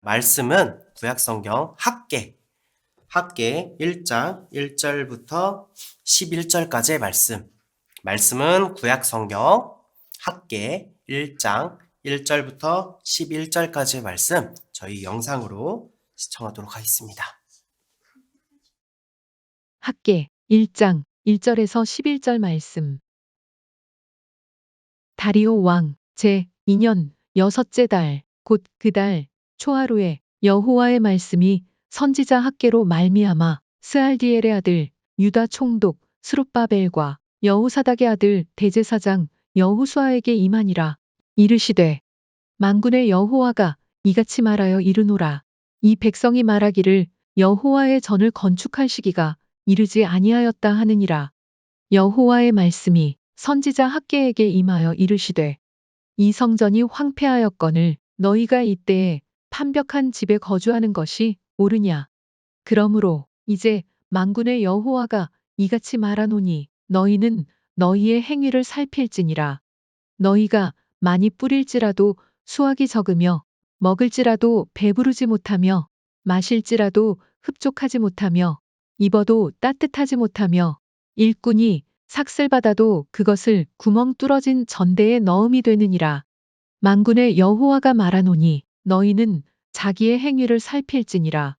말씀은 구약성경 학개 1장 1절부터 11절까지의 말씀은 구약성경 학개 1장 1절부터 11절까지의 말씀, 저희 영상으로 시청하도록 하겠습니다. 학개 1장 1절에서 11절 말씀. 다리오 왕 제2년 여섯째 달 곧 그 달 초하루에 여호와의 말씀이 선지자 학개로 말미암아 스알디엘의 아들 유다 총독 스룹바벨과 여호사닥의 아들 대제사장 여호수아에게 임하니라. 이르시되 만군의 여호와가 이같이 말하여 이르노라. 이 백성이 말하기를 여호와의 전을 건축할 시기가 이르지 아니하였다 하느니라. 여호와의 말씀이 선지자 학개에게 임하여 이르시되 이 성전이 황폐하였거늘 너희가 이때에 판벽한 집에 거주하는 것이 옳으냐. 그러므로 이제 만군의 여호와가 이같이 말하노니 너희는 너희의 행위를 살필지니라. 너희가 많이 뿌릴지라도 수확이 적으며 먹을지라도 배부르지 못하며 마실지라도 흡족하지 못하며 입어도 따뜻하지 못하며 일꾼이 삭슬 받아도 그것을 구멍 뚫어진 전대에 넣음이 되느니라. 만군의 여호와가 말하노니 너희는 자기의 행위를 살필지니라.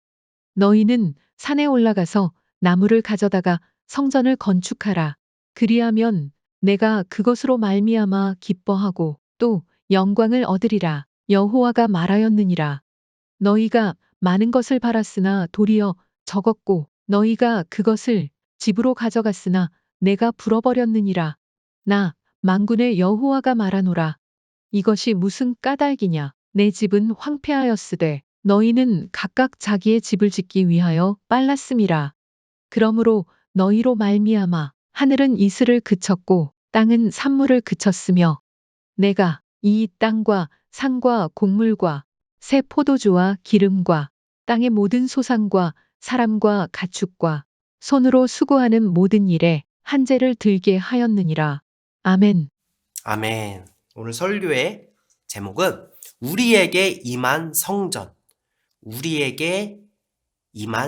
너희는 산에 올라가서 나무를 가져다가 성전을 건축하라. 그리하면 내가 그것으로 말미암아 기뻐하고 또 영광을 얻으리라. 여호와가 말하였느니라. 너희가 많은 것을 팔았으나 도리어 적었고 너희가 그것을 집으로 가져갔으나 내가 불어버렸느니라. 나 만군의 여호와가 말하노라. 이것이 무슨 까닭이냐. 내 집은 황폐하였으되 너희는 각각 자기의 집을 짓기 위하여 빨랐음이라. 그러므로 너희로 말미암아 하늘은 이슬을 그쳤고 땅은 산물을 그쳤으며 내가 이 땅과 산과 곡물과 새 포도주와 기름과 땅의 모든 소산과 사람과 가축과 손으로 수고하는 모든 일에 한재를 들게 하였느니라. 아멘. 아멘. 오늘 설교의 제목은 우리에게 임한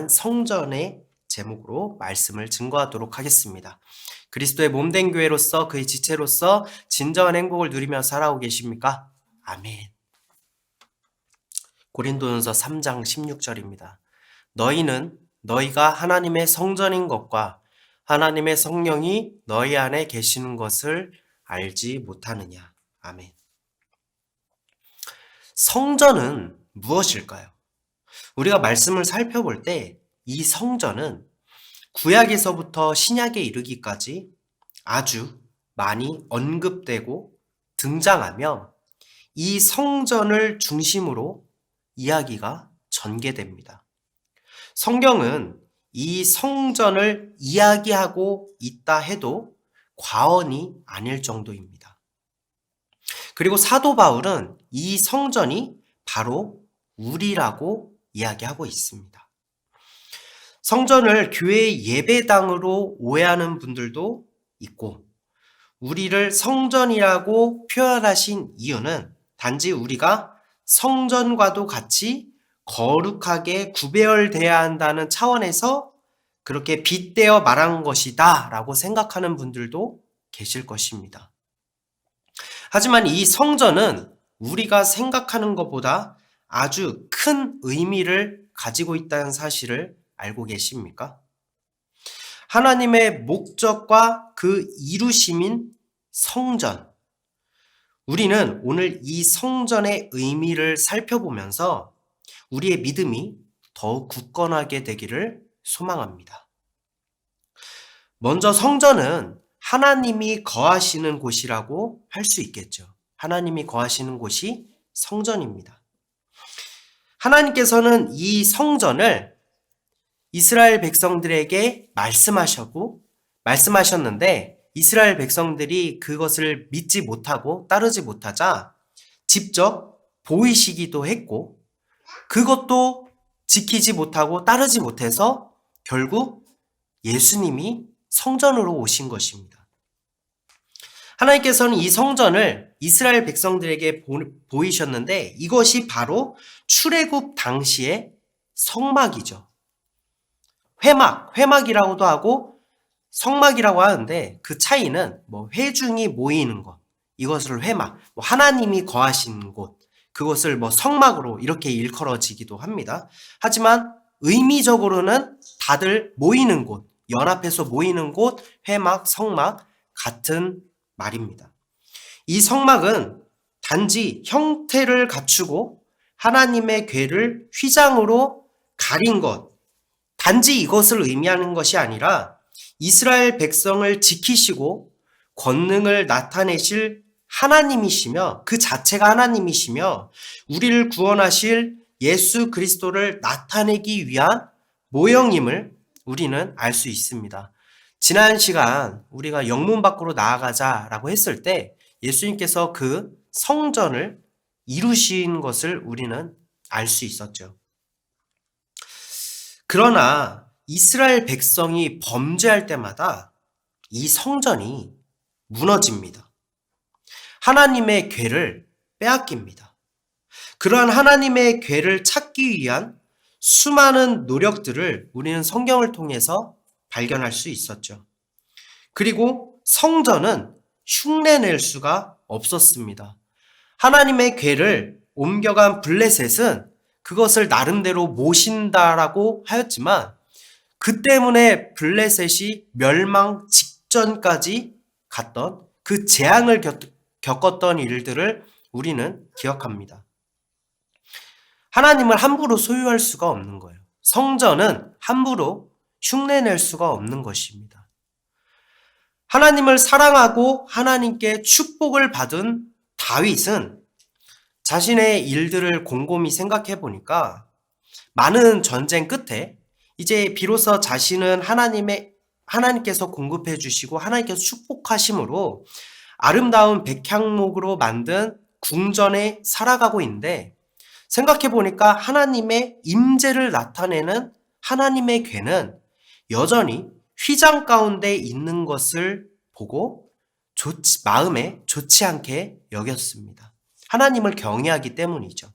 성전의 제목으로 말씀을 증거하도록 하겠습니다. 그리스도의 몸된 교회로서 그의 지체로서 진정한 행복을 누리며 살아오고 계십니까? 아멘. 고린도전서 3장 16절입니다. 너희는 너희가 하나님의 성전인 것과 하나님의 성령이 너희 안에 계시는 것을 알지 못하느냐. 아멘. 성전은 무엇일까요? 우리가 말씀을 살펴볼 때 이 성전은 구약에서부터 신약에 이르기까지 아주 많이 언급되고 등장하며 이 성전을 중심으로 이야기가 전개됩니다. 성경은 이 성전을 이야기하고 있다 해도 과언이 아닐 정도입니다. 그리고 사도 바울은 이 성전이 바로 우리라고 이야기하고 있습니다. 성전을 교회의 예배당으로 오해하는 분들도 있고, 우리를 성전이라고 표현하신 이유는 단지 우리가 성전과도 같이 거룩하게 구별돼야 한다는 차원에서 그렇게 빗대어 말한 것이다 라고 생각하는 분들도 계실 것입니다. 하지만 이 성전은 우리가 생각하는 것보다 아주 큰 의미를 가지고 있다는 사실을 알고 계십니까? 하나님의 목적과 그 이루심인 성전. 우리는 오늘 이 성전의 의미를 살펴보면서 우리의 믿음이 더욱 굳건하게 되기를 소망합니다. 먼저 성전은 하나님이 거하시는 곳이라고 할 수 있겠죠. 하나님이 거하시는 곳이 성전입니다. 하나님께서는 이 성전을 이스라엘 백성들에게 말씀하셨는데 이스라엘 백성들이 그것을 믿지 못하고 따르지 못하자 직접 보이시기도 했고 그것도 지키지 못하고 따르지 못해서 결국 예수님이 성전으로 오신 것입니다. 하나님께서는 이 성전을 이스라엘 백성들에게 보이셨는데 이것이 바로 출애굽 당시의 성막이죠. 회막이라고도 하고 성막이라고 하는데 그 차이는 회중이 모이는 것, 이것을 회막, 하나님이 거하시는 곳, 그것을 성막으로 이렇게 일컬어지기도 합니다. 하지만 의미적으로는 다들 모이는 곳, 연합해서 모이는 곳, 회막, 성막 같은 말입니다. 이 성막은 단지 형태를 갖추고 하나님의 궤를 휘장으로 가린 것, 단지 이것을 의미하는 것이 아니라 이스라엘 백성을 지키시고 권능을 나타내실 하나님이시며 그 자체가 하나님이시며 우리를 구원하실 예수 그리스도를 나타내기 위한 모형임을 우리는 알 수 있습니다. 지난 시간 우리가 영문 밖으로 나아가자라고 했을 때 예수님께서 그 성전을 이루신 것을 우리는 알 수 있었죠. 그러나 이스라엘 백성이 범죄할 때마다 이 성전이 무너집니다. 하나님의 궤를 빼앗깁니다. 그러한 하나님의 궤를 찾기 위한 수많은 노력들을 우리는 성경을 통해서 발견할 수 있었죠. 그리고 성전은 흉내낼 수가 없었습니다. 하나님의 궤를 옮겨간 블레셋은 그것을 나름대로 모신다라고 하였지만 그 때문에 블레셋이 멸망 직전까지 갔던 그 재앙을 겪었던 일들을 우리는 기억합니다. 하나님을 함부로 소유할 수가 없는 거예요. 성전은 함부로 흉내낼 수가 없는 것입니다. 하나님을 사랑하고 하나님께 축복을 받은 다윗은 자신의 일들을 곰곰이 생각해 보니까 많은 전쟁 끝에 이제 비로소 자신은 하나님께서 공급해 주시고 하나님께서 축복하심으로 아름다운 백향목으로 만든 궁전에 살아가고 있는데 생각해 보니까 하나님의 임재를 나타내는 하나님의 궤는 여전히 휘장 가운데 있는 것을 보고 마음에 좋지 않게 여겼습니다. 하나님을 경외하기 때문이죠.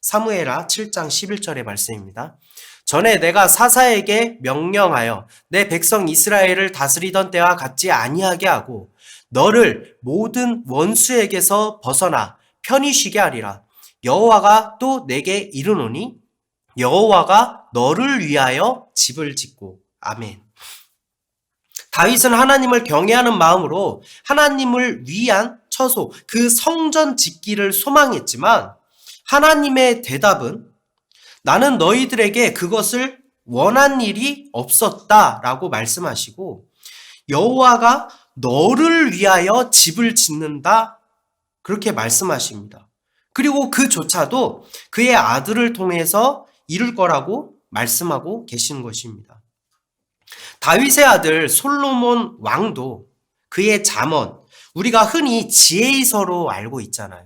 사무엘하 7장 11절의 말씀입니다. 전에 내가 사사에게 명령하여 내 백성 이스라엘을 다스리던 때와 같지 아니하게 하고 너를 모든 원수에게서 벗어나 편히 쉬게 하리라. 여호와가 또 내게 이르노니 여호와가 너를 위하여 집을 짓고. 아멘. 다윗은 하나님을 경외하는 마음으로 하나님을 위한 처소, 그 성전 짓기를 소망했지만 하나님의 대답은 나는 너희들에게 그것을 원한 일이 없었다라고 말씀하시고 여호와가 너를 위하여 집을 짓는다 그렇게 말씀하십니다. 그리고 그조차도 그의 아들을 통해서 이룰 거라고 말씀하고 계시는 것입니다. 다윗의 아들 솔로몬 왕도 그의 잠언, 우리가 흔히 지혜서로 알고 있잖아요.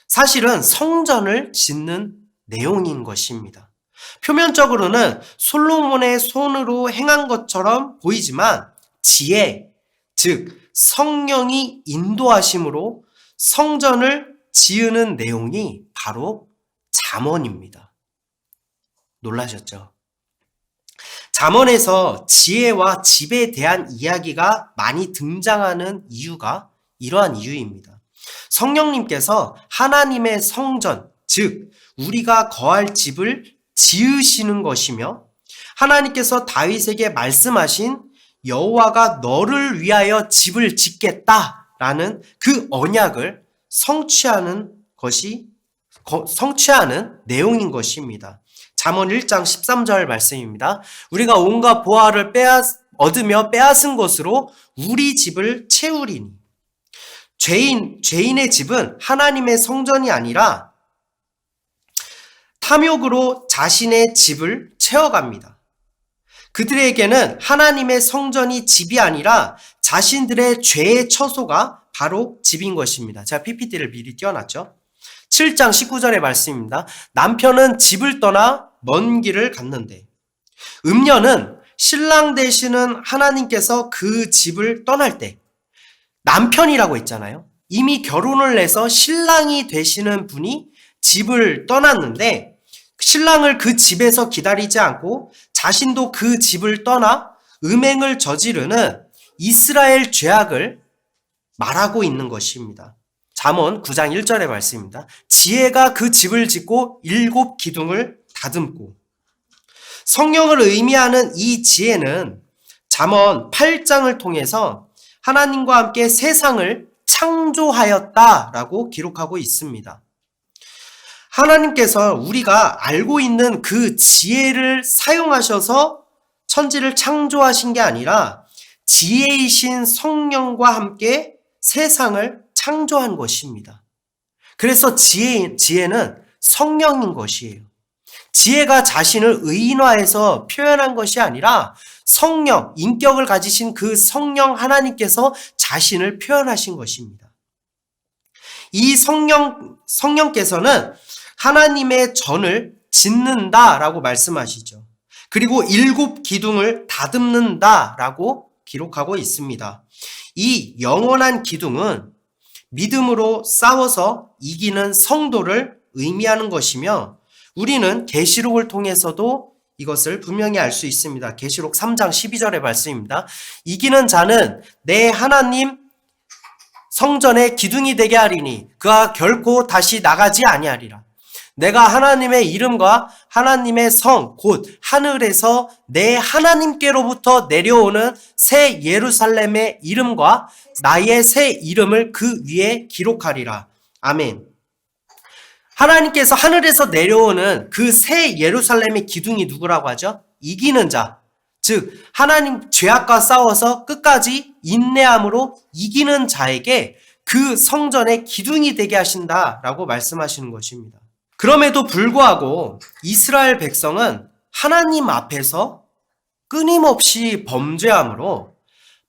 사실은 성전을 짓는 내용인 것입니다. 표면적으로는 솔로몬의 손으로 행한 것처럼 보이지만 지혜, 즉 성령이 인도하심으로 성전을 지으는 내용이 바로 잠언입니다. 놀라셨죠? 잠언에서 지혜와 집에 대한 이야기가 많이 등장하는 이유가 이러한 이유입니다. 성령님께서 하나님의 성전, 즉 우리가 거할 집을 지으시는 것이며 하나님께서 다윗에게 말씀하신 여호와가 너를 위하여 집을 짓겠다라는 그 언약을 성취하는 내용인 것입니다. 잠언 1장 13절 말씀입니다. 우리가 온갖 보화를 얻으며 빼앗은 것으로 우리 집을 채우리니. 죄인의 집은 하나님의 성전이 아니라 탐욕으로 자신의 집을 채워갑니다. 그들에게는 하나님의 성전이 집이 아니라 자신들의 죄의 처소가 바로 집인 것입니다. 제가 PPT를 미리 띄워놨죠. 7장 19절의 말씀입니다. 남편은 집을 떠나 먼 길을 갔는데 음녀는 신랑 되시는 하나님께서 그 집을 떠날 때 남편이라고 했잖아요. 이미 결혼을 해서 신랑이 되시는 분이 집을 떠났는데 신랑을 그 집에서 기다리지 않고 자신도 그 집을 떠나 음행을 저지르는 이스라엘 죄악을 말하고 있는 것입니다. 잠언 9장 1절의 말씀입니다. 지혜가 그 집을 짓고 7 기둥을 다듬고. 성령을 의미하는 이 지혜는 잠언 8장을 통해서 하나님과 함께 세상을 창조하였다라고 기록하고 있습니다. 하나님께서 우리가 알고 있는 그 지혜를 사용하셔서 천지를 창조하신 게 아니라 지혜이신 성령과 함께 세상을 창조한 것입니다. 그래서 지혜는 성령인 것이에요. 지혜가 자신을 의인화해서 표현한 것이 아니라 성령, 인격을 가지신 그 성령 하나님께서 자신을 표현하신 것입니다. 이 성령께서는 하나님의 전을 짓는다라고 말씀하시죠. 그리고 7 기둥을 다듬는다라고 기록하고 있습니다. 이 영원한 기둥은 믿음으로 싸워서 이기는 성도를 의미하는 것이며 우리는 계시록을 통해서도 이것을 분명히 알 수 있습니다. 계시록 3장 12절의 말씀입니다. 이기는 자는 내 하나님 성전의 기둥이 되게 하리니 그가 결코 다시 나가지 아니하리라. 내가 하나님의 이름과 하나님의 성 곧 하늘에서 내 하나님께로부터 내려오는 새 예루살렘의 이름과 나의 새 이름을 그 위에 기록하리라. 아멘. 하나님께서 하늘에서 내려오는 그 새 예루살렘의 기둥이 누구라고 하죠? 이기는 자. 즉 하나님 죄악과 싸워서 끝까지 인내함으로 이기는 자에게 그 성전의 기둥이 되게 하신다라고 말씀하시는 것입니다. 그럼에도 불구하고 이스라엘 백성은 하나님 앞에서 끊임없이 범죄함으로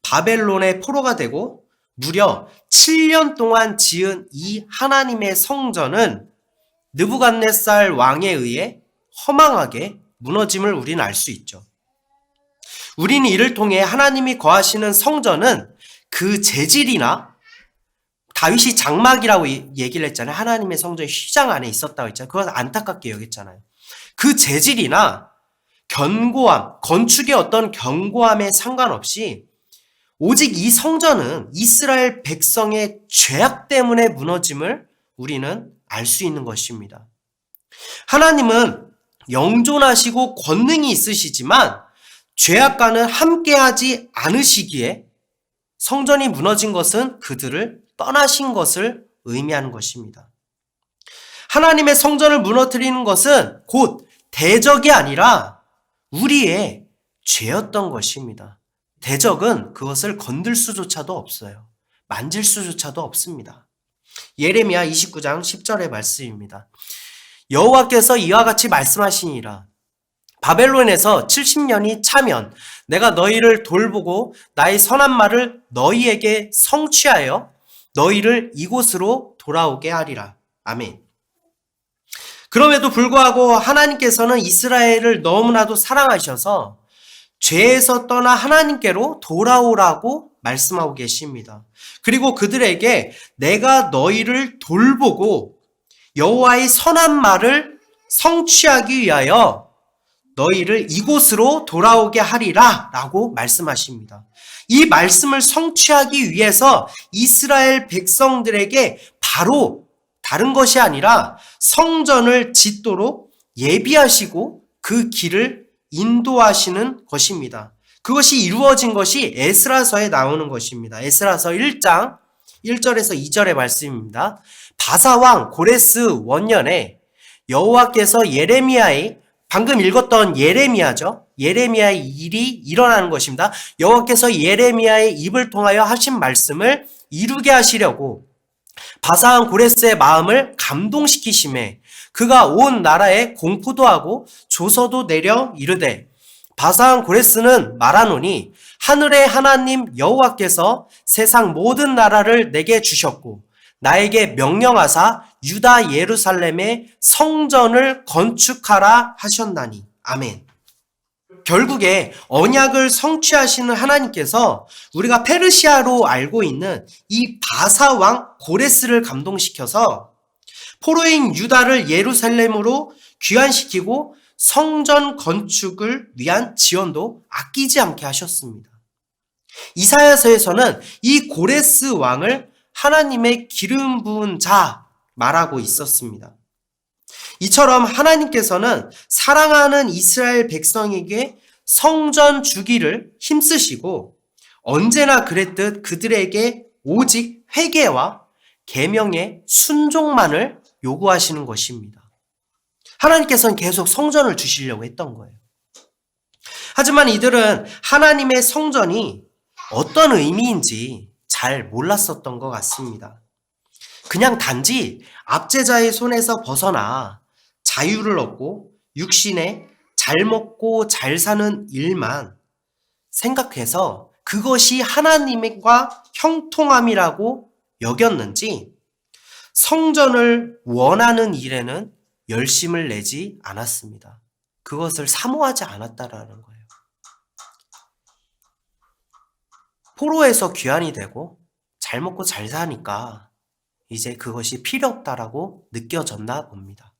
바벨론의 포로가 되고 무려 7년 동안 지은 이 하나님의 성전은 느부갓네살 왕에 의해 허망하게 무너짐을 우리는 알 수 있죠. 우리는 이를 통해 하나님이 거하시는 성전은 그 재질이나 다윗이 장막이라고 얘기를 했잖아요. 하나님의 성전이 휘장 안에 있었다고 했잖아요. 그것을 안타깝게 여겼잖아요. 그 재질이나 견고함, 건축의 어떤 견고함에 상관없이 오직 이 성전은 이스라엘 백성의 죄악 때문에 무너짐을 우리는 알 수 있는 것입니다. 하나님은 영존하시고 권능이 있으시지만 죄악과는 함께하지 않으시기에 성전이 무너진 것은 그들을 떠나신 것을 의미하는 것입니다. 하나님의 성전을 무너뜨리는 것은 곧 대적이 아니라 우리의 죄였던 것입니다. 대적은 그것을 건들 수조차도 없어요. 만질 수조차도 없습니다. 예레미야 29장 10절의 말씀입니다. 여호와께서 이와 같이 말씀하시니라. 바벨론에서 70년이 차면 내가 너희를 돌보고 나의 선한 말을 너희에게 성취하여 너희를 이곳으로 돌아오게 하리라. 아멘. 그럼에도 불구하고 하나님께서는 이스라엘을 너무나도 사랑하셔서 죄에서 떠나 하나님께로 돌아오라고 말씀하고 계십니다. 그리고 그들에게 내가 너희를 돌보고 여호와의 선한 말을 성취하기 위하여 너희를 이곳으로 돌아오게 하리라 라고 말씀하십니다. 이 말씀을 성취하기 위해서 이스라엘 백성들에게 바로 다른 것이 아니라 성전을 짓도록 예비하시고 그 길을 인도하시는 것입니다. 그것이 이루어진 것이 에스라서에 나오는 것입니다. 에스라서 1장 1절에서 2절의 말씀입니다. 바사왕 고레스 원년에 여호와께서 예레미야의 방금 읽었던 예레미야죠. 예레미야의 일이 일어나는 것입니다. 여호와께서 예레미야의 입을 통하여 하신 말씀을 이루게 하시려고 바사왕 고레스의 마음을 감동시키심에 그가 온 나라에 공포도 하고 조서도 내려 이르되 바사왕 고레스는 말하노니 하늘의 하나님 여호와께서 세상 모든 나라를 내게 주셨고 나에게 명령하사 유다 예루살렘의 성전을 건축하라 하셨나니. 아멘. 결국에 언약을 성취하시는 하나님께서 우리가 페르시아로 알고 있는 이 바사 왕 고레스를 감동시켜서 포로인 유다를 예루살렘으로 귀환시키고 성전 건축을 위한 지원도 아끼지 않게 하셨습니다. 이사야서에서는 이 고레스 왕을 하나님의 기름 부은 자 말하고 있었습니다. 이처럼 하나님께서는 사랑하는 이스라엘 백성에게 성전 주기를 힘쓰시고 언제나 그랬듯 그들에게 오직 회개와 계명의 순종만을 요구하시는 것입니다. 하나님께서는 계속 성전을 주시려고 했던 거예요. 하지만 이들은 하나님의 성전이 어떤 의미인지 잘 몰랐었던 것 같습니다. 그냥 단지 압제자의 손에서 벗어나 자유를 얻고 육신에 잘 먹고 잘 사는 일만 생각해서 그것이 하나님과 형통함이라고 여겼는지 성전을 원하는 일에는 열심을 내지 않았습니다. 그것을 사모하지 않았다라는 거예요. 포로에서 귀환이 되고 잘 먹고 잘 사니까 이제 그것이 필요 없다라고 느껴졌나 봅니다.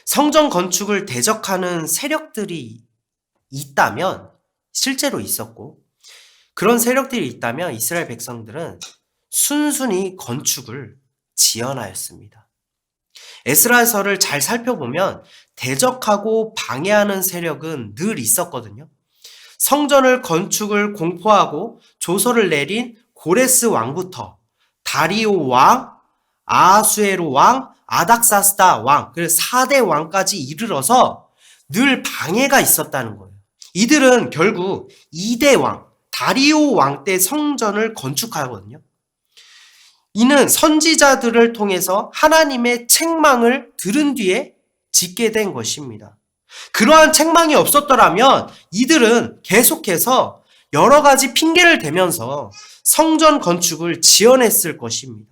성전 건축을 대적하는 세력들이 있다면, 실제로 있었고 그런 세력들이 있다면 이스라엘 백성들은 순순히 건축을 지연하였습니다. 에스라서를 잘 살펴보면 대적하고 방해하는 세력은 늘 있었거든요. 성전을 건축을 공포하고 조서를 내린 고레스 왕부터 다리오 왕, 아하수에로 왕, 아닥사스다 왕, 그래서 4대 왕까지 이르러서 늘 방해가 있었다는 거예요. 이들은 결국 2대 왕, 다리오 왕 때 성전을 건축하거든요. 이는 선지자들을 통해서 하나님의 책망을 들은 뒤에 짓게 된 것입니다. 그러한 책망이 없었더라면 이들은 계속해서 여러 가지 핑계를 대면서 성전 건축을 지연했을 것입니다.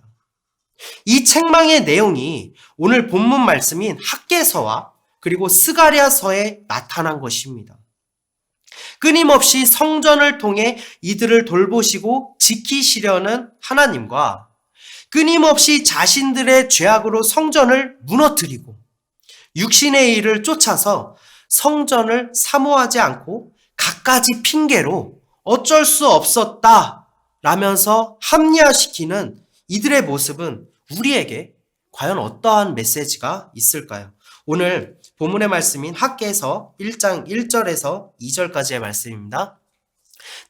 이 책망의 내용이 오늘 본문 말씀인 학개서와 그리고 스가랴서에 나타난 것입니다. 끊임없이 성전을 통해 이들을 돌보시고 지키시려는 하나님과 끊임없이 자신들의 죄악으로 성전을 무너뜨리고 육신의 일을 쫓아서 성전을 사모하지 않고 갖가지 핑계로 어쩔 수 없었다 라면서 합리화시키는 이들의 모습은 우리에게 과연 어떠한 메시지가 있을까요? 오늘 본문의 말씀인 학개서 1장 1절에서 2절까지의 말씀입니다.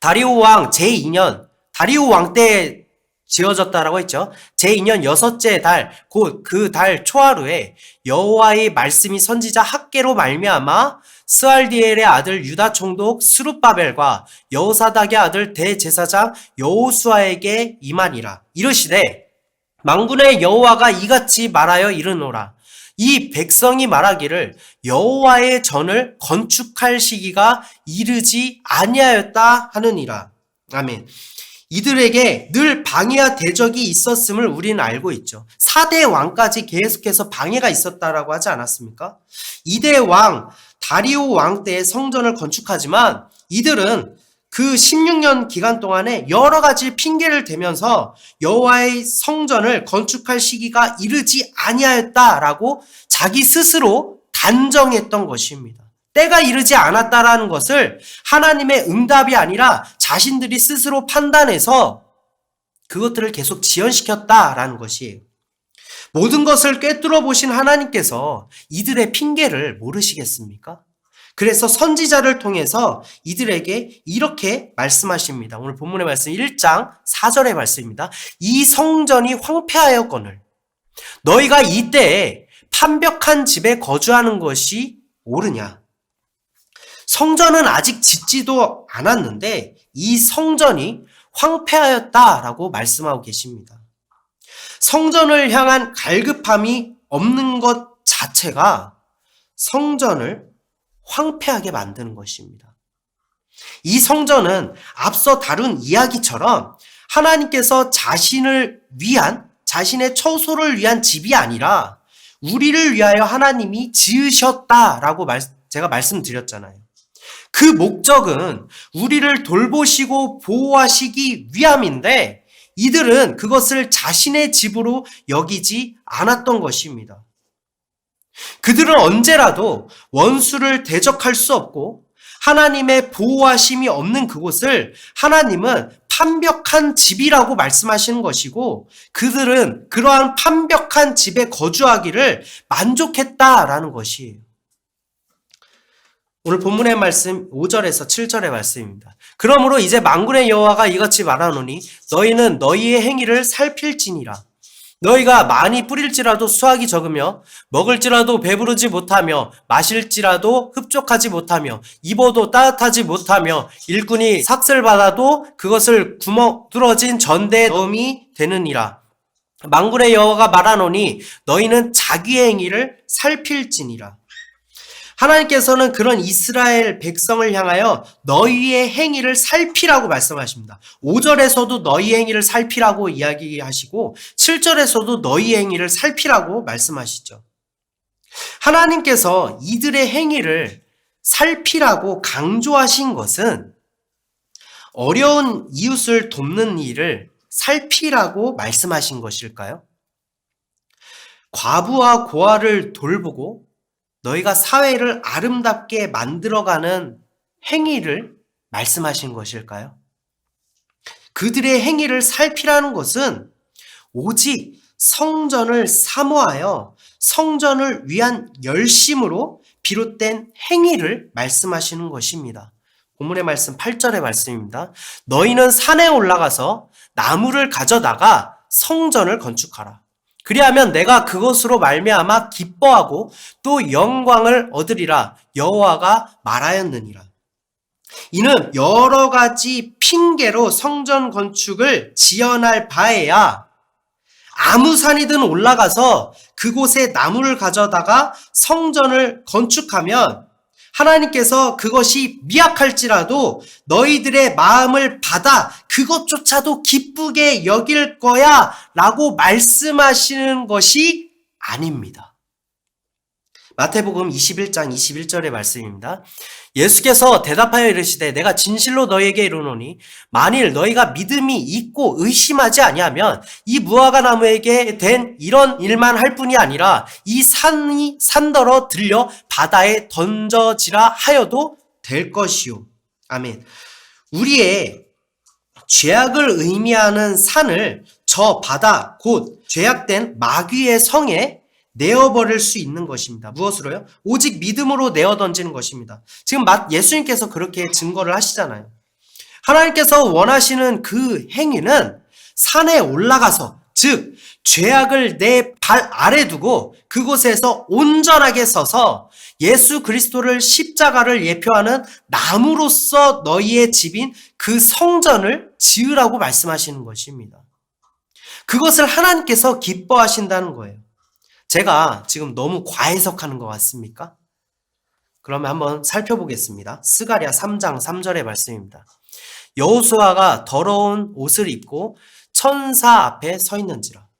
다리오 왕 제2년, 다리오 왕 때 지어졌다라고 했죠. 제2년 6째 달, 곧 그 달 초하루에 여호와의 말씀이 선지자 학개로 말미암아 스알디엘의 아들 유다 총독 스룹바벨과 여호사닥의 아들 대제사장 여호수아에게 임하니라. 이르시되 만군의 여호와가 이같이 말하여 이르노라. 이 백성이 말하기를 여호와의 전을 건축할 시기가 이르지 아니하였다 하느니라. 아멘. 이들에게 늘 방해와 대적이 있었음을 우리는 알고 있죠. 4대 왕까지 계속해서 방해가 있었다라고 하지 않았습니까? 2대 왕, 다리오 왕 때 성전을 건축하지만 이들은 그 16년 기간 동안에 여러 가지 핑계를 대면서 여호와의 성전을 건축할 시기가 이르지 아니하였다라고 자기 스스로 단정했던 것입니다. 때가 이르지 않았다라는 것을 하나님의 응답이 아니라 자신들이 스스로 판단해서 그것들을 계속 지연시켰다라는 것이에요. 모든 것을 꿰뚫어 보신 하나님께서 이들의 핑계를 모르시겠습니까? 그래서 선지자를 통해서 이들에게 이렇게 말씀하십니다. 오늘 본문의 말씀 1장 4절의 말씀입니다. 이 성전이 황폐하였거늘 너희가 이때에 판벽한 집에 거주하는 것이 옳으냐? 성전은 아직 짓지도 않았는데 이 성전이 황폐하였다라고 말씀하고 계십니다. 성전을 향한 갈급함이 없는 것 자체가 성전을 황폐하게 만드는 것입니다. 이 성전은 앞서 다룬 이야기처럼 하나님께서 자신을 위한, 자신의 처소를 위한 집이 아니라 우리를 위하여 하나님이 지으셨다라고 제가 말씀드렸잖아요. 그 목적은 우리를 돌보시고 보호하시기 위함인데 이들은 그것을 자신의 집으로 여기지 않았던 것입니다. 그들은 언제라도 원수를 대적할 수 없고 하나님의 보호하심이 없는 그곳을 하나님은 판벽한 집이라고 말씀하시는 것이고 그들은 그러한 판벽한 집에 거주하기를 만족했다라는 것이에요. 오늘 본문의 말씀 5절에서 7절의 말씀입니다. 그러므로 이제 만군의 여호와가 이같이 말하노니 너희는 너희의 행위를 살필지니라. 너희가 많이 뿌릴지라도 수확이 적으며 먹을지라도 배부르지 못하며 마실지라도 흡족하지 못하며 입어도 따뜻하지 못하며 일꾼이 삭슬 받아도 그것을 구멍 뚫어진 전대에 넣음이 되느니라. 만군의 여호와가 말하노니 너희는 자기의 행위를 살필지니라. 하나님께서는 그런 이스라엘 백성을 향하여 너희의 행위를 살피라고 말씀하십니다. 5절에서도 너희의 행위를 살피라고 이야기하시고 7절에서도 너희의 행위를 살피라고 말씀하시죠. 하나님께서 이들의 행위를 살피라고 강조하신 것은 어려운 이웃을 돕는 일을 살피라고 말씀하신 것일까요? 과부와 고아를 돌보고 너희가 사회를 아름답게 만들어가는 행위를 말씀하신 것일까요? 그들의 행위를 살피라는 것은 오직 성전을 사모하여 성전을 위한 열심으로 비롯된 행위를 말씀하시는 것입니다. 본문의 말씀 8절의 말씀입니다. 너희는 산에 올라가서 나무를 가져다가 성전을 건축하라. 그리하면 내가 그것으로 말미암아 기뻐하고 또 영광을 얻으리라 여호와가 말하였느니라. 이는 여러 가지 핑계로 성전 건축을 지연할 바에야 아무 산이든 올라가서 그곳에 나무를 가져다가 성전을 건축하면 하나님께서 그것이 미약할지라도 너희들의 마음을 받아 그것조차도 기쁘게 여길 거야 라고 말씀하시는 것이 아닙니다. 마태복음 21장 21절의 말씀입니다. 예수께서 대답하여 이르시되 내가 진실로 너희에게 이르노니 만일 너희가 믿음이 있고 의심하지 아니하면 이 무화과 나무에게 된 이런 일만 할 뿐이 아니라 이 산이 산더러 들려 바다에 던져지라 하여도 될 것이요. 아멘. 우리의 죄악을 의미하는 산을 저 바다 곧 죄악된 마귀의 성에 내어버릴 수 있는 것입니다. 무엇으로요? 오직 믿음으로 내어 던지는 것입니다. 지금 예수님께서 그렇게 증거를 하시잖아요. 하나님께서 원하시는 그 행위는 산에 올라가서 즉 죄악을 내 발 아래 두고 그곳에서 온전하게 서서 예수 그리스도를 십자가를 예표하는 나무로서 너희의 집인 그 성전을 지으라고 말씀하시는 것입니다. 그것을 하나님께서 기뻐하신다는 거예요. 제가 지금 너무 과해석하는 것 같습니까? 그러면 한번 살펴보겠습니다. 스가랴 3장 3절의 말씀입니다. 여호수아가 더러운 옷을 입고 천사 앞에 서 있는지라.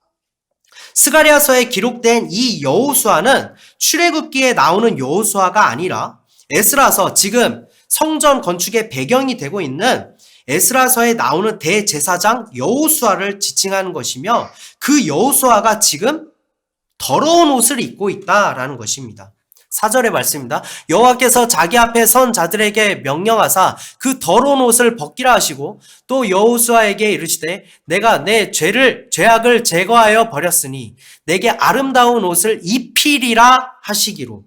스가랴서에 기록된 이 여호수아는 출애굽기에 나오는 여호수아가 아니라 에스라서 지금 성전 건축의 배경이 되고 있는 에스라서에 나오는 대제사장 여호수아를 지칭하는 것이며 그 여호수아가 지금 더러운 옷을 입고 있다라는 것입니다. 4절의 말씀입니다. 여호와께서 자기 앞에 선 자들에게 명령하사 그 더러운 옷을 벗기라 하시고 또 여호수아에게 이르시되 내가 내 죄악을 제거하여 버렸으니 내게 아름다운 옷을 입히리라 하시기로.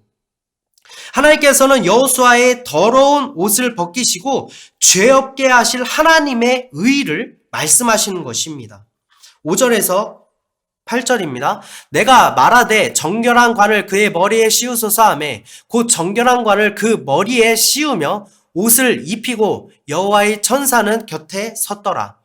하나님께서는 여호수아의 더러운 옷을 벗기시고 죄 없게 하실 하나님의 의를 말씀하시는 것입니다. 5절에서 8절입니다. 내가 말하되 정결한 관을 그의 머리에 씌우소서 하며 곧 정결한 관을 그 머리에 씌우며 옷을 입히고 여호와의 천사는 곁에 섰더라.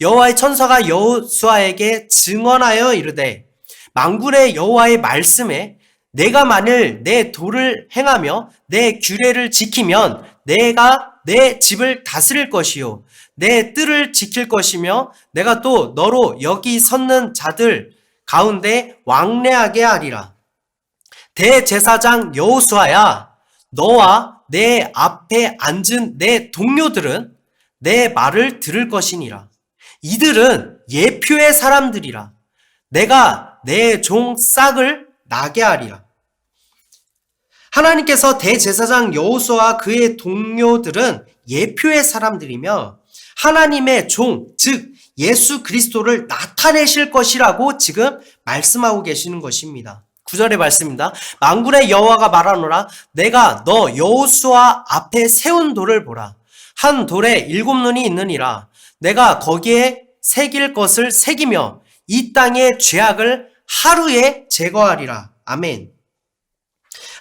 여호와의 천사가 여호수아에게 증언하여 이르되 만군의 여호와의 말씀에 내가 만일 내 도를 행하며 내 규례를 지키면 내가 내 집을 다스릴 것이요 내 뜰을 지킬 것이며 내가 또 너로 여기 섰는 자들 가운데 왕래하게 하리라. 대제사장 여호수아야 너와 내 앞에 앉은 내 동료들은 내 말을 들을 것이니라. 이들은 예표의 사람들이라. 내가 내 종 싹을 나게 하리라. 하나님께서 대제사장 여호수아와 그의 동료들은 예표의 사람들이며 하나님의 종, 즉 예수 그리스도를 나타내실 것이라고 지금 말씀하고 계시는 것입니다. 9절의 말씀입니다. 만군의 여호와가 말하노라. 내가 너 여호수아 앞에 세운 돌을 보라. 한 돌에 7눈이 있느니라. 내가 거기에 새길 것을 새기며 이 땅의 죄악을 하루에 제거하리라. 아멘.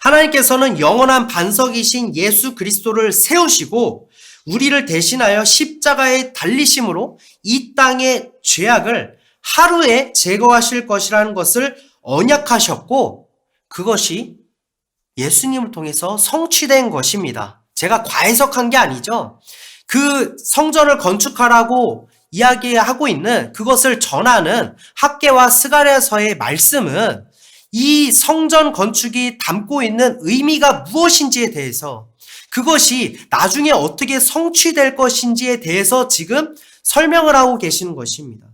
하나님께서는 영원한 반석이신 예수 그리스도를 세우시고 우리를 대신하여 십자가에 달리심으로 이 땅의 죄악을 하루에 제거하실 것이라는 것을 언약하셨고 그것이 예수님을 통해서 성취된 것입니다. 제가 과해석한 게 아니죠. 그 성전을 건축하라고 이야기하고 있는 그것을 전하는 학개와 스가랴서의 말씀은 이 성전 건축이 담고 있는 의미가 무엇인지에 대해서 그것이 나중에 어떻게 성취될 것인지에 대해서 지금 설명을 하고 계시는 것입니다.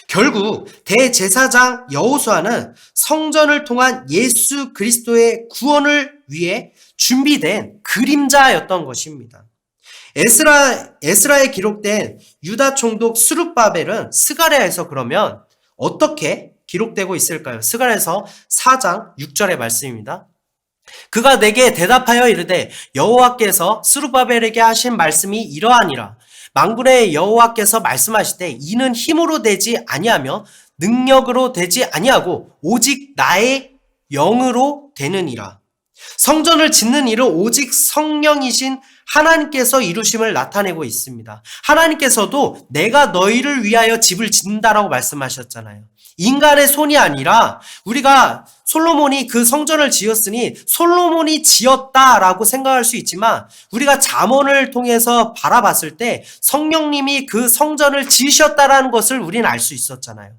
결국 대제사장 여호수아는 성전을 통한 예수 그리스도의 구원을 위해 준비된 그림자였던 것입니다. 에스라에 기록된 유다 총독 스룹바벨은 스가랴에서 그러면 어떻게 기록되고 있을까요? 스가랴에서 4장 6절의 말씀입니다. 그가 내게 대답하여 이르되 여호와께서 스룹바벨에게 하신 말씀이 이러하니라. 만군의 여호와께서 말씀하시되 이는 힘으로 되지 아니하며 능력으로 되지 아니하고 오직 나의 영으로 되느니라. 성전을 짓는 일은 오직 성령이신 하나님께서 이루심을 나타내고 있습니다. 하나님께서도 내가 너희를 위하여 집을 짓는다라고 말씀하셨잖아요. 인간의 손이 아니라 우리가 솔로몬이 그 성전을 지었으니 솔로몬이 지었다라고 생각할 수 있지만 우리가 잠언을 통해서 바라봤을 때 성령님이 그 성전을 지으셨다라는 것을 우리는 알 수 있었잖아요.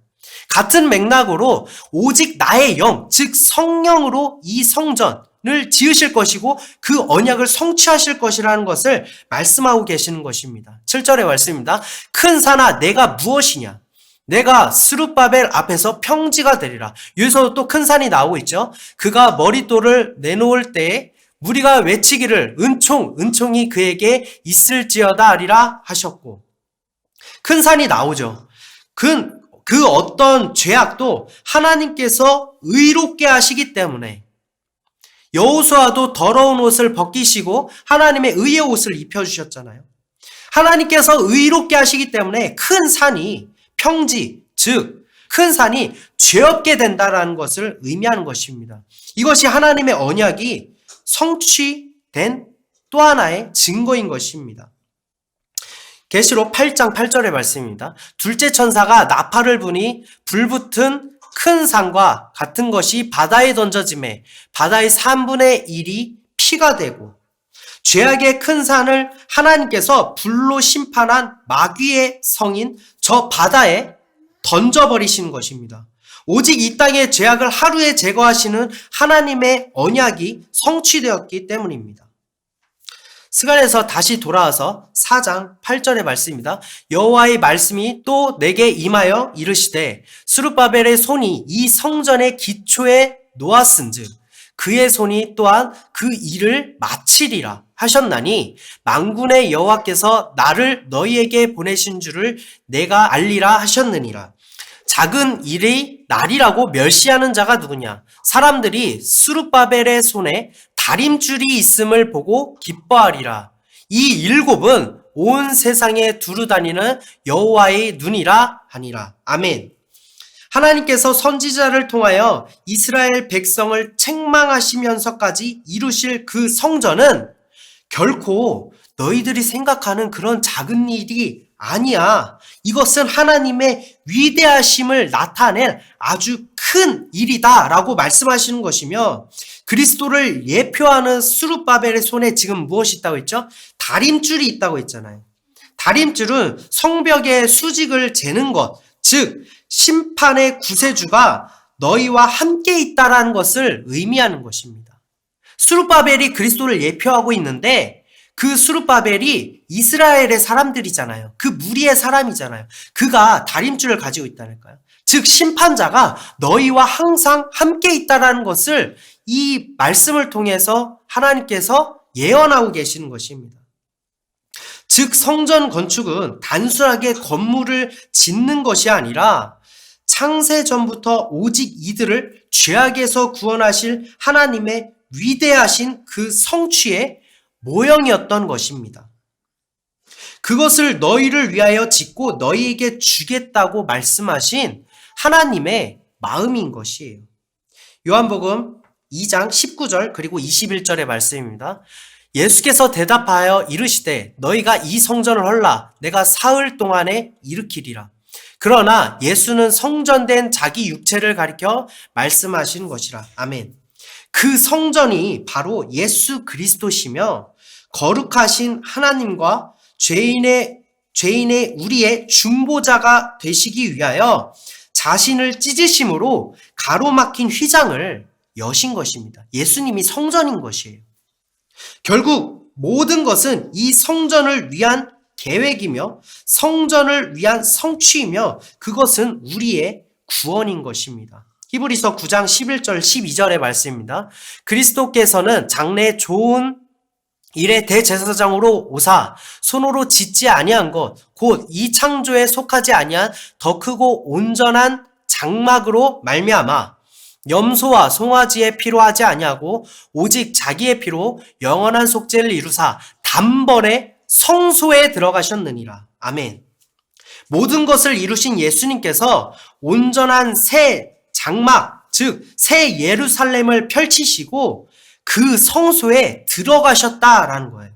같은 맥락으로 오직 나의 영, 즉 성령으로 이 성전을 지으실 것이고 그 언약을 성취하실 것이라는 것을 말씀하고 계시는 것입니다. 7절의 말씀입니다. 큰 산아 내가 무엇이냐? 내가 스룹바벨 앞에서 평지가 되리라. 여기서도 또 큰 산이 나오고 있죠. 그가 머릿돌을 내놓을 때에 무리가 외치기를 은총이 그에게 있을지어다 하리라 하셨고 큰 산이 나오죠. 그 어떤 죄악도 하나님께서 의롭게 하시기 때문에 여호수아도 더러운 옷을 벗기시고 하나님의 의의 옷을 입혀주셨잖아요. 하나님께서 의롭게 하시기 때문에 큰 산이 평지, 즉 큰 산이 죄 없게 된다라는 것을 의미하는 것입니다. 이것이 하나님의 언약이 성취된 또 하나의 증거인 것입니다. 계시록 8장 8절의 말씀입니다. 둘째 천사가 나팔을 부니 불붙은 큰 산과 같은 것이 바다에 던져지매 바다의 3분의 1이 피가 되고 죄악의 큰 산을 하나님께서 불로 심판한 마귀의 성인 저 바다에 던져버리시는 것입니다. 오직 이 땅의 죄악을 하루에 제거하시는 하나님의 언약이 성취되었기 때문입니다. 스가랴에서 다시 돌아와서 4장 8절의 말씀입니다. 여호와의 말씀이 또 내게 임하여 이르시되 스룹바벨의 손이 이 성전의 기초에 놓았은즉 그의 손이 또한 그 일을 마치리라 하셨나니 만군의 여호와께서 나를 너희에게 보내신 줄을 내가 알리라 하셨느니라. 작은 일의 날이라고 멸시하는 자가 누구냐? 사람들이 스룹바벨의 손에 다림줄이 있음을 보고 기뻐하리라. 이 7은 온 세상에 두루다니는 여호와의 눈이라 하니라. 아멘. 하나님께서 선지자를 통하여 이스라엘 백성을 책망하시면서까지 이루실 그 성전은 결코 너희들이 생각하는 그런 작은 일이 아니야. 이것은 하나님의 위대하심을 나타낼 아주 큰 일이다라고 말씀하시는 것이며 그리스도를 예표하는 스룹바벨의 손에 지금 무엇이 있다고 했죠? 다림줄이 있다고 했잖아요. 다림줄은 성벽의 수직을 재는 것, 즉 심판의 구세주가 너희와 함께 있다라는 것을 의미하는 것입니다. 스룹바벨이 그리스도를 예표하고 있는데 그 스룹바벨이 이스라엘의 사람들이잖아요. 그 무리의 사람이잖아요. 그가 다림줄을 가지고 있다니까요. 즉 심판자가 너희와 항상 함께 있다라는 것을 이 말씀을 통해서 하나님께서 예언하고 계시는 것입니다. 즉 성전 건축은 단순하게 건물을 짓는 것이 아니라 창세 전부터 오직 이들을 죄악에서 구원하실 하나님의 위대하신 그 성취의 모형이었던 것입니다. 그것을 너희를 위하여 짓고 너희에게 주겠다고 말씀하신 하나님의 마음인 것이에요. 요한복음 2장 19절 그리고 21절의 말씀입니다. 예수께서 대답하여 이르시되 너희가 이 성전을 헐라 내가 사흘 동안에 일으키리라. 그러나 예수는 성전된 자기 육체를 가리켜 말씀하신 것이라. 아멘. 그 성전이 바로 예수 그리스도시며 거룩하신 하나님과 죄인의 우리의 중보자가 되시기 위하여 자신을 찢으심으로 가로막힌 휘장을 여신 것입니다. 예수님이 성전인 것이에요. 결국 모든 것은 이 성전을 위한 계획이며 성전을 위한 성취이며 그것은 우리의 구원인 것입니다. 히브리서 9장 11절 12절의 말씀입니다. 그리스도께서는 장래 좋은 일의 대제사장으로 오사 손으로 짓지 아니한 것 곧 이 창조에 속하지 아니한 더 크고 온전한 장막으로 말미암아 염소와 송아지의 피로 하지 아니하고 오직 자기의 피로 영원한 속죄를 이루사 단번에 성소에 들어가셨느니라. 아멘. 모든 것을 이루신 예수님께서 온전한 새 장막, 즉 새 예루살렘을 펼치시고 그 성소에 들어가셨다라는 거예요.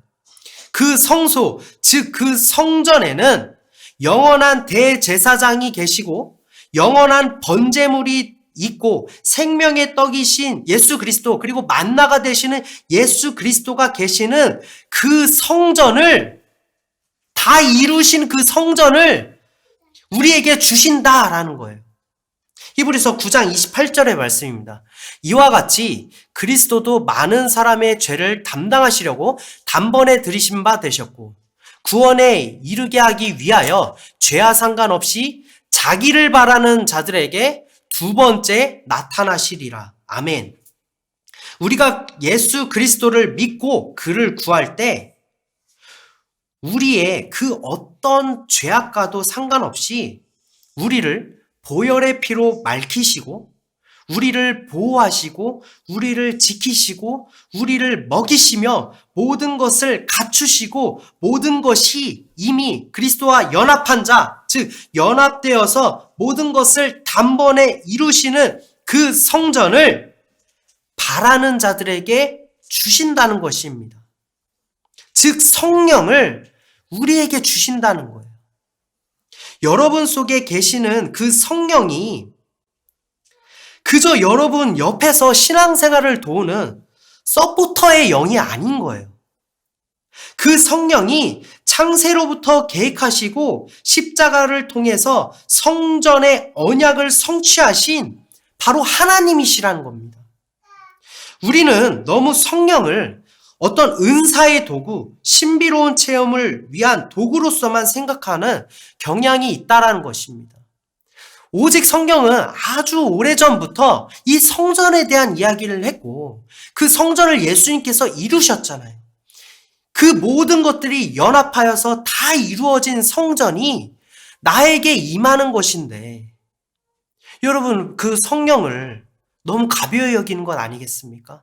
그 성소, 즉 그 성전에는 영원한 대제사장이 계시고 영원한 번제물이 있고 생명의 떡이신 예수 그리스도 그리고 만나가 되시는 예수 그리스도가 계시는 그 성전을 다 이루신 그 성전을 우리에게 주신다라는 거예요. 히브리서 9장 28절의 말씀입니다. 이와 같이 그리스도도 많은 사람의 죄를 담당하시려고 단번에 들이신 바 되셨고 구원에 이르게 하기 위하여 죄와 상관없이 자기를 바라는 자들에게 두 번째 나타나시리라. 아멘. 우리가 예수 그리스도를 믿고 그를 구할 때 우리의 그 어떤 죄악과도 상관없이 우리를 보혈의 피로 맑히시고 우리를 보호하시고 우리를 지키시고 우리를 먹이시며 모든 것을 갖추시고 모든 것이 이미 그리스도와 연합한 자, 즉 연합되어서 모든 것을 단번에 이루시는 그 성전을 바라는 자들에게 주신다는 것입니다. 즉 성령을 우리에게 주신다는 거예요. 여러분 속에 계시는 그 성령이 그저 여러분 옆에서 신앙생활을 도우는 서포터의 영이 아닌 거예요. 그 성령이 창세로부터 계획하시고 십자가를 통해서 성전의 언약을 성취하신 바로 하나님이시라는 겁니다. 우리는 너무 성령을 어떤 은사의 도구, 신비로운 체험을 위한 도구로서만 생각하는 경향이 있다라는 것입니다. 오직 성경은 아주 오래전부터 이 성전에 대한 이야기를 했고 그 성전을 예수님께서 이루셨잖아요. 그 모든 것들이 연합하여서 다 이루어진 성전이 나에게 임하는 것인데 여러분 그 성령을 너무 가벼이 여기는 것 아니겠습니까?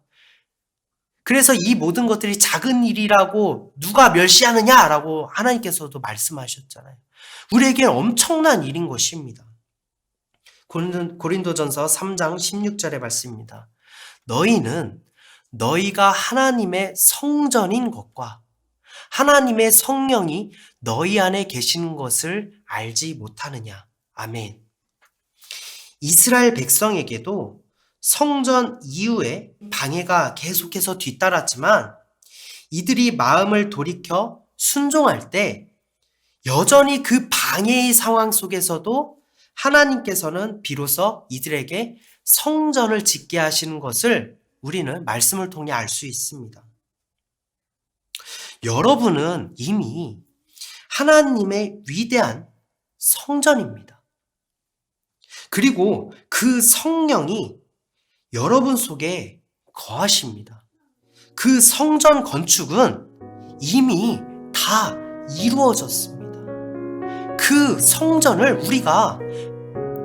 그래서 이 모든 것들이 작은 일이라고 누가 멸시하느냐라고 하나님께서도 말씀하셨잖아요. 우리에게는 엄청난 일인 것입니다. 고린도전서 3장 16절의 말씀입니다. 너희는 너희가 하나님의 성전인 것과 하나님의 성령이 너희 안에 계시는 것을 알지 못하느냐. 아멘. 이스라엘 백성에게도 성전 이후에 방해가 계속해서 뒤따랐지만 이들이 마음을 돌이켜 순종할 때 여전히 그 방해의 상황 속에서도 하나님께서는 비로소 이들에게 성전을 짓게 하시는 것을 우리는 말씀을 통해 알 수 있습니다. 여러분은 이미 하나님의 위대한 성전입니다. 그리고 그 성령이 여러분 속에 거하십니다. 그 성전 건축은 이미 다 이루어졌습니다. 그 성전을 우리가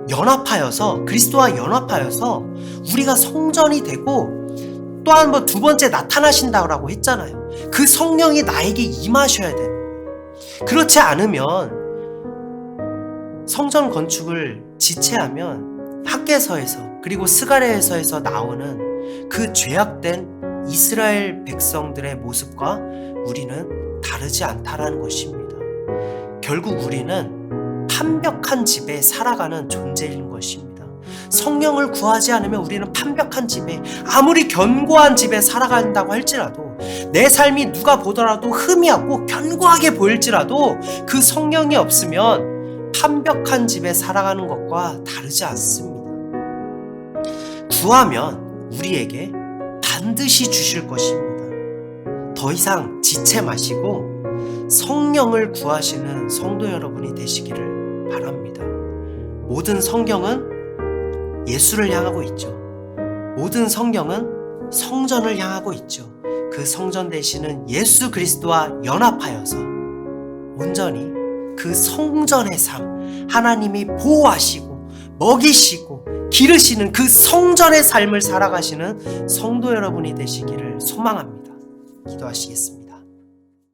연합하여서, 그리스도와 연합하여서 우리가 성전이 되고, 또한 두 번째 나타나신다고 했잖아요. 그 성령이 나에게 임하셔야 돼요. 그렇지 않으면 성전 건축을 지체하면 학개서에서 그리고 스가랴에서 나오는 그 죄악된 이스라엘 백성들의 모습과 우리는 다르지 않다라는 것입니다. 결국 우리는 판벽한 집에 살아가는 존재인 것입니다. 성령을 구하지 않으면 우리는 판벽한 집에, 아무리 견고한 집에 살아간다고 할지라도, 내 삶이 누가 보더라도 흠이하고 견고하게 보일지라도 그 성령이 없으면 판벽한 집에 살아가는 것과 다르지 않습니다. 구하면 우리에게 반드시 주실 것입니다. 더 이상 지체 마시고 성령을 구하시는 성도 여러분이 되시기를 바랍니다. 모든 성경은 예수를 향하고 있죠. 모든 성경은 성전을 향하고 있죠. 그 성전 되시는 예수 그리스도와 연합하여서 온전히 그 성전의 삶, 하나님이 보호하시고 먹이시고 기르시는 그 성전의 삶을 살아가시는 성도 여러분이 되시기를 소망합니다. 기도하시겠습니다.